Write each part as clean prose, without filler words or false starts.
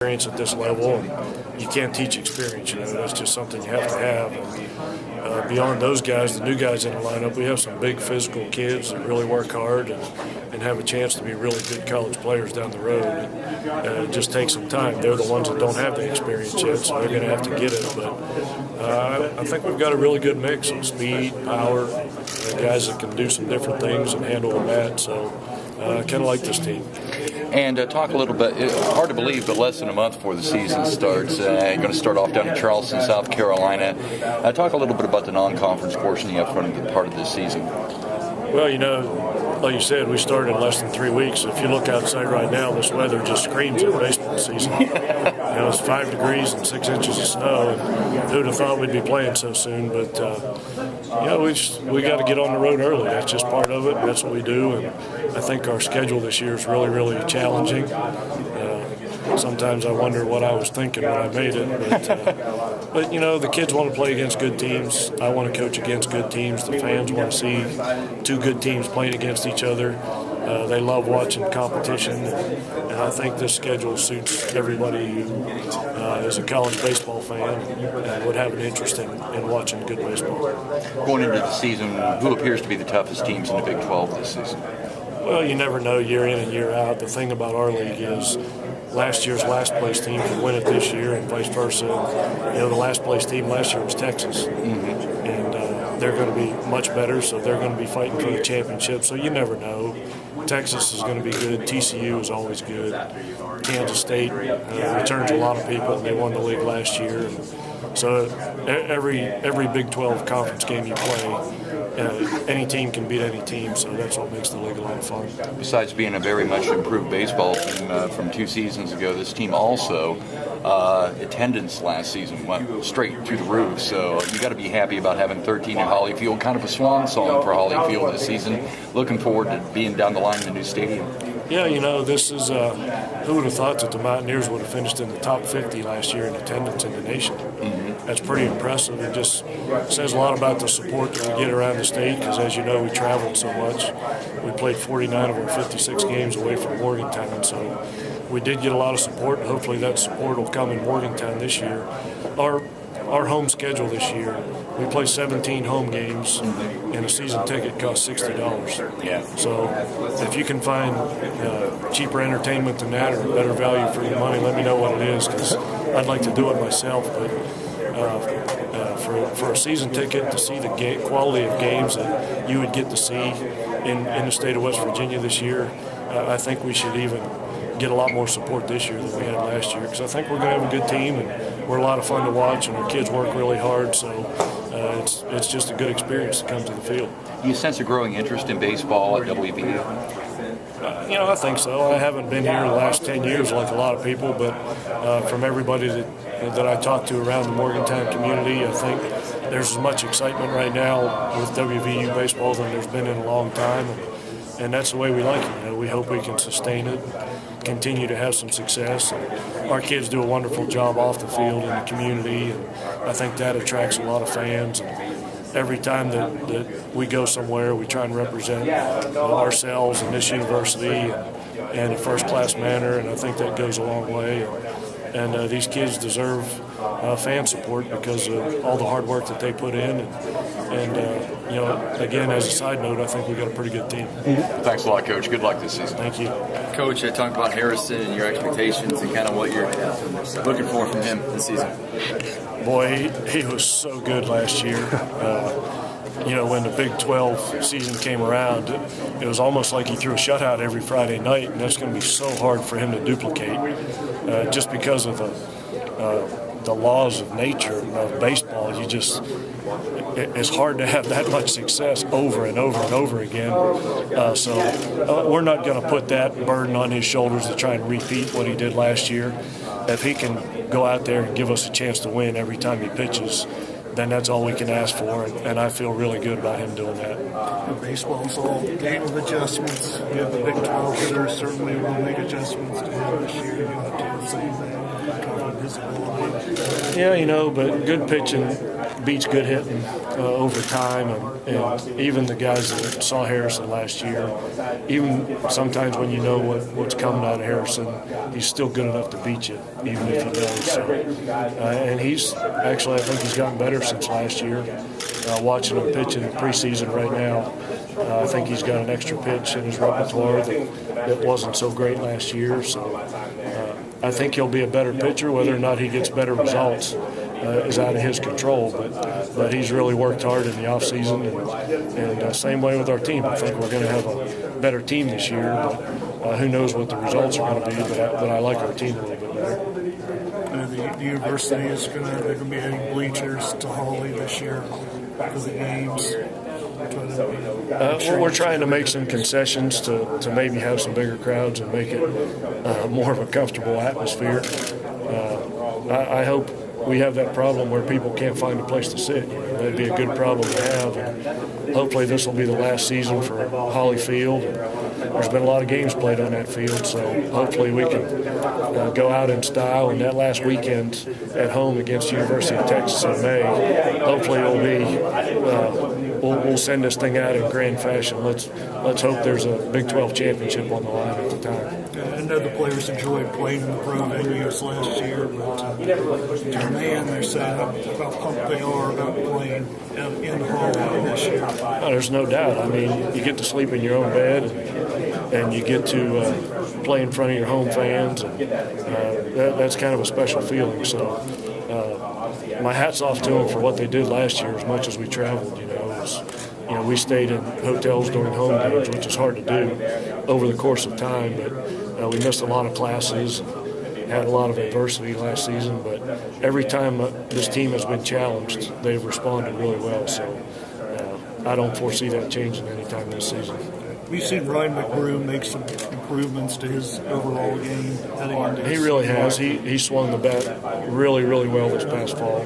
experience at this level, and you can't teach experience. That's just something you have to have. And, beyond those guys, the new guys in the lineup, we have some big physical kids that really work hard and have a chance to be really good college players down the road. And, it just takes some time. They're the ones that don't have the experience yet, so they're going to have to get it. But I think we've got a really good mix of speed, power, guys that can do some different things and handle a bat. So I kind of like this team. And talk a little bit, hard to believe, but less than a month before the season starts. You're going to start off down in Charleston, South Carolina. Talk a little bit about the non-conference portion you have for part of this season. Well, like you said, we started in less than 3 weeks. If you look outside right now, this weather just screams of baseball season. It's 5 degrees and 6 inches of snow. And who'd have thought we'd be playing so soon? But we got to get on the road early. That's just part of it. That's what we do. And I think our schedule this year is really, really challenging. Sometimes I wonder what I was thinking when I made it. But the kids want to play against good teams. I want to coach against good teams. The fans want to see two good teams playing against each other. They love watching competition. And I think this schedule suits everybody who is a college baseball fan and would have an interest in watching good baseball. Going into the season, who appears to be the toughest teams in the Big 12 this season? Well, you never know year in and year out. The thing about our league is last year's last place team can win it this year and vice versa. The last place team last year was Texas. Mm-hmm. And they're going to be much better, so they're going to be fighting for the championship. So you never know. Texas is going to be good. TCU is always good. Kansas State returns a lot of people. They won the league last year. So every Big 12 conference game you play, any team can beat any team, so that's what makes the league a lot of fun. Besides being a very much improved baseball team from 2 seasons ago, this team also, attendance last season went straight through the roof, so you got to be happy about having 13 at Hollyfield, kind of a swan song for Hollyfield this season. Looking forward to being down the line in the new stadium. Yeah, this is, who would have thought that the Mountaineers would have finished in the top 50 last year in attendance in the nation? Mm-hmm. That's pretty impressive. It just says a lot about the support that we get around the state because, as you know, we traveled so much. We played 49 of our 56 games away from Morgantown, so we did get a lot of support. Hopefully that support will come in Morgantown this year. Our home schedule this year, we play 17 home games, and a season ticket costs $60. Yeah. So if you can find cheaper entertainment than that or a better value for your money, let me know what it is because I'd like to do it myself. But for a season ticket to see the quality of games that you would get to see in the state of West Virginia this year, I think we should even get a lot more support this year than we had last year because I think we're going to have a good team and we're a lot of fun to watch and our kids work really hard, so it's just a good experience to come to the field. Do you sense a growing interest in baseball at WVU? I think so. I haven't been here the last 10 years like a lot of people, but from everybody that I talk to around the Morgantown community, I think there's as much excitement right now with WVU baseball than there's been in a long time, and that's the way we like it. We hope we can sustain it, continue to have some success. Our kids do a wonderful job off the field in the community, and I think that attracts a lot of fans. And every time that we go somewhere, we try and represent ourselves and this university in a first-class manner, and I think that goes a long way. And these kids deserve fan support because of all the hard work that they put in. And again, as a side note, I think we've got a pretty good team. Thanks a lot, Coach. Good luck this season. Thank you. Coach, I talked about Harrison and your expectations and kind of what you're looking for from him this season. Boy, he was so good last year. When the Big 12 season came around, it was almost like he threw a shutout every Friday night, and that's going to be so hard for him to duplicate just because of the laws of nature of baseball. It's hard to have that much success over and over and over again. So we're not going to put that burden on his shoulders to try and repeat what he did last year. If he can go out there and give us a chance to win every time he pitches, then that's all we can ask for, and I feel really good about him doing that. Baseball's all game of adjustments. You have the Big 12 hitters certainly will make adjustments to him this year. You have to say that. his ability. Yeah, but good pitching beats good hitting over time, and even the guys that saw Harrison last year, even sometimes when you know what's coming out of Harrison, he's still good enough to beat you, even if he does. So, and I think he's gotten better since last year. Watching him pitch in preseason right now, I think he's got an extra pitch in his repertoire that wasn't so great last year. So I think he'll be a better pitcher. Whether or not he gets better results is out of his control. But he's really worked hard in the offseason. And same way with our team. I think we're going to have a better team this year. But who knows what the results are going to be. But I like our team a little bit better. The university is they're going to be adding bleachers to Holly this year for the games. We're trying to make some concessions to maybe have some bigger crowds and make it more of a comfortable atmosphere. I hope we have that problem where people can't find a place to sit. That'd be a good problem to have. And hopefully this will be the last season for Holly Field. There's been a lot of games played on that field, so hopefully we can go out in style. And that last weekend at home against University of Texas in May, hopefully it'll be we'll send this thing out in grand fashion. Let's hope there's a Big 12 championship on the line at the time. I know the players enjoyed playing in the pro venues last year, but man, they're saying how pumped they are about playing in Holly this year. Oh, there's no doubt. I mean, you get to sleep in your own bed, and you get to play in front of your home fans, and that's kind of a special feeling. So my hat's off to them for what they did last year. As much as we traveled, we stayed in hotels during home games, which is hard to do over the course of time. But we missed a lot of classes, had a lot of adversity last season. But every time this team has been challenged, they've responded really well. So I don't foresee that changing anytime this season. We've seen Ryan McBroom make some improvements to his overall game heading into He really has. He swung the bat really, really well this past fall.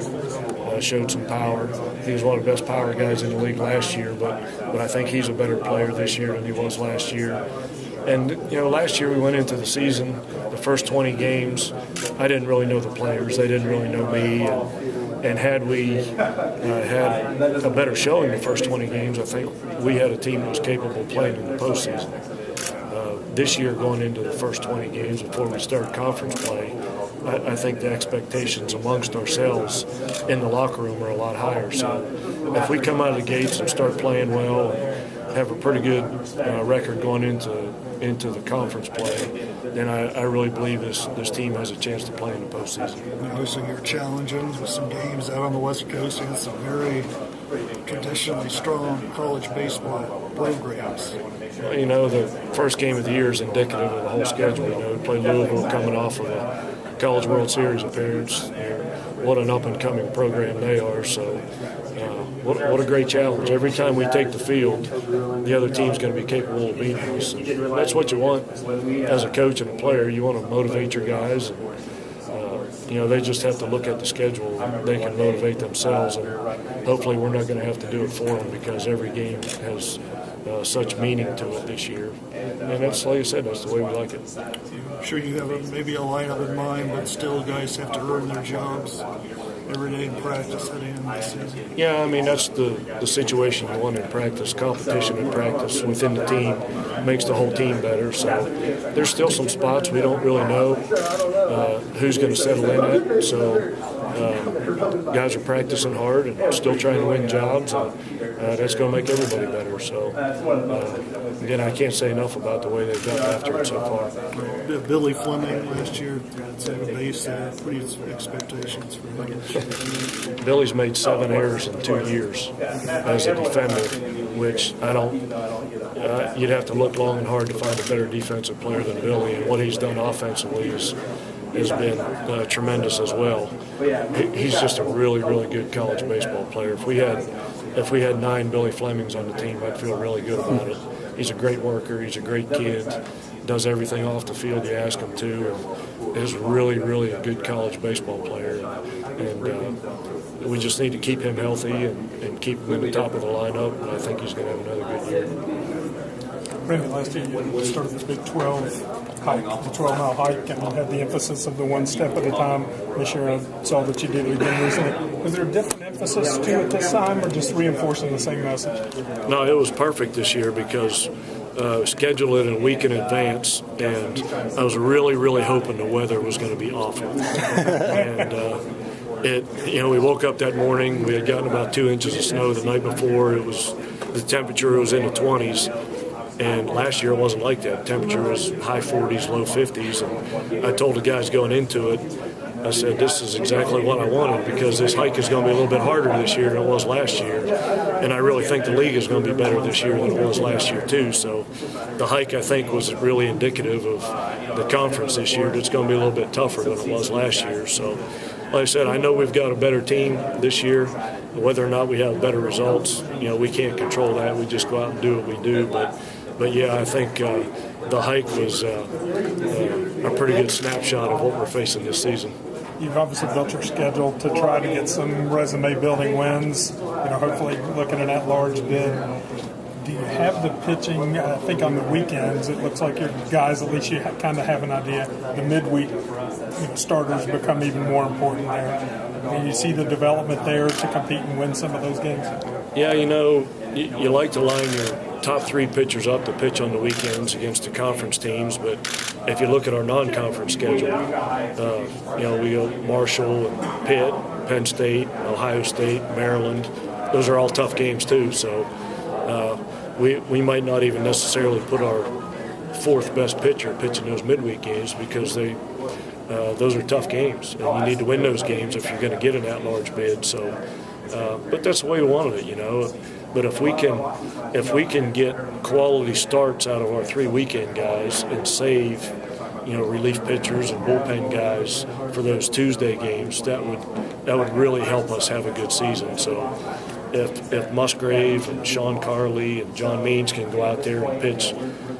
Showed some power. He was one of the best power guys in the league last year, but I think he's a better player this year than he was last year. And, last year we went into the season, the first 20 games, I didn't really know the players. They didn't really know me. And had we had a better showing the first 20 games, I think we had a team that was capable of playing in the postseason. This year, going into the first 20 games before we start conference play, I think the expectations amongst ourselves in the locker room are a lot higher. So if we come out of the gates and start playing well and have a pretty good record going into the conference play, then I really believe this team has a chance to play in the postseason. So you're challenging with some games out on the West Coast against some very traditionally strong college baseball programs. The first game of the year is indicative of the whole schedule. We play Louisville coming off of a College World Series appearance. What an up-and-coming program they are. So what a great challenge. Every time we take the field, the other team's going to be capable of beating us. And that's what you want as a coach and a player. You want to motivate your guys. And, they just have to look at the schedule. They can motivate themselves. And hopefully we're not going to have to do it for them because every game has such meaning to it this year. And that's, like I said, that's the way we like it. I'm sure you have maybe a lineup in mind, but still guys have to earn their jobs every day in practice heading into the season. Yeah, I mean, that's the situation you want in practice. Competition in practice within the team makes the whole team better. So there's still some spots we don't really know who's going to settle in at. So guys are practicing hard and still trying to win jobs, and that's going to make everybody better. So, again, I can't say enough about the way they've gotten after it so far. Billy Fleming last year at second base, what are your expectations for him? Billy's made 7 errors in 2 years as a defender, which I don't you'd have to look long and hard to find a better defensive player than Billy, and what he's done offensively has been tremendous as well. He's just a really, really good college baseball player. If we had 9 Billy Flemings on the team, I'd feel really good about it. He's a great worker. He's a great kid. Does everything off the field you ask him to, and is really, really a good college baseball player. And we just need to keep him healthy and keep him in the top of the lineup, and I think he's going to have another good year. Randy, last year you started this Big 12 hike, the 12-mile hike, and had the emphasis of the one step at a time. This year I saw that you did it again recently. Was there a different emphasis to it this time, or just reinforcing the same message? No, it was perfect this year because scheduled it a week in advance, and I was really, really hoping the weather was going to be awful. And we woke up that morning. We had gotten about 2 inches of snow the night before. The temperature was in the 20s, and last year it wasn't like that. The temperature was high 40s, low 50s, and I told the guys going into it, I said, this is exactly what I wanted because this hike is going to be a little bit harder this year than it was last year. And I really think the league is going to be better this year than it was last year, too. So the hike, I think, was really indicative of the conference this year. It's going to be a little bit tougher than it was last year. So, like I said, I know we've got a better team this year. Whether or not we have better results, we can't control that. We just go out and do what we do. But yeah, I think the hike was a pretty good snapshot of what we're facing this season. You've obviously built your schedule to try to get some resume-building wins. Hopefully looking at that large bid. Do you have the pitching? I think on the weekends it looks like your guys, at least you kind of have an idea. The midweek starters become even more important there. And you see the development there to compete and win some of those games. Yeah, you like to line your top 3 pitchers up to pitch on the weekends against the conference teams, but if you look at our non-conference schedule, we go Marshall and Pitt, Penn State, Ohio State, Maryland. Those are all tough games too. So we might not even necessarily put our 4th best pitcher pitching those midweek games because those are tough games, and you need to win those games if you're going to get an at-large bid. So, but that's the way we wanted it, But if we can get quality starts out of our 3 weekend guys and save, relief pitchers and bullpen guys for those Tuesday games, that would really help us have a good season. So if Musgrave and Sean Carley and John Means can go out there and pitch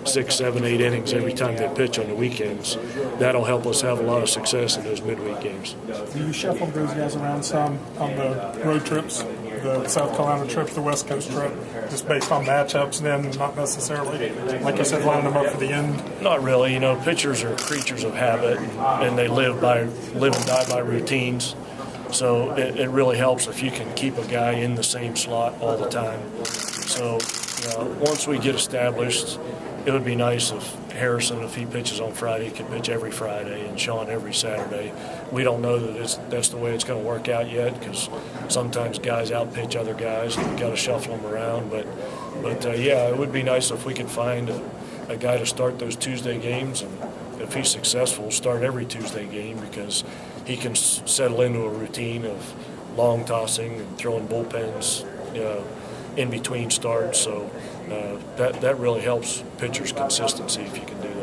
6, 7, 8 innings every time they pitch on the weekends, that'll help us have a lot of success in those midweek games. Do you shuffle those guys around some on the road trips, the South Carolina trip, the West Coast trip, just based on matchups, then not necessarily, like you said, lining them up for the end? Not really. Pitchers are creatures of habit, and they live and die by routines. So it really helps if you can keep a guy in the same slot all the time. So once we get established, it would be nice if Harrison, if he pitches on Friday, could pitch every Friday, and Sean every Saturday. We don't know that that's the way it's going to work out yet because sometimes guys outpitch other guys and you've got to shuffle them around. But yeah, it would be nice if we could find a guy to start those Tuesday games, and if he's successful, start every Tuesday game because he can settle into a routine of long tossing and throwing bullpens in between starts. So that really helps pitchers' consistency if you can do that.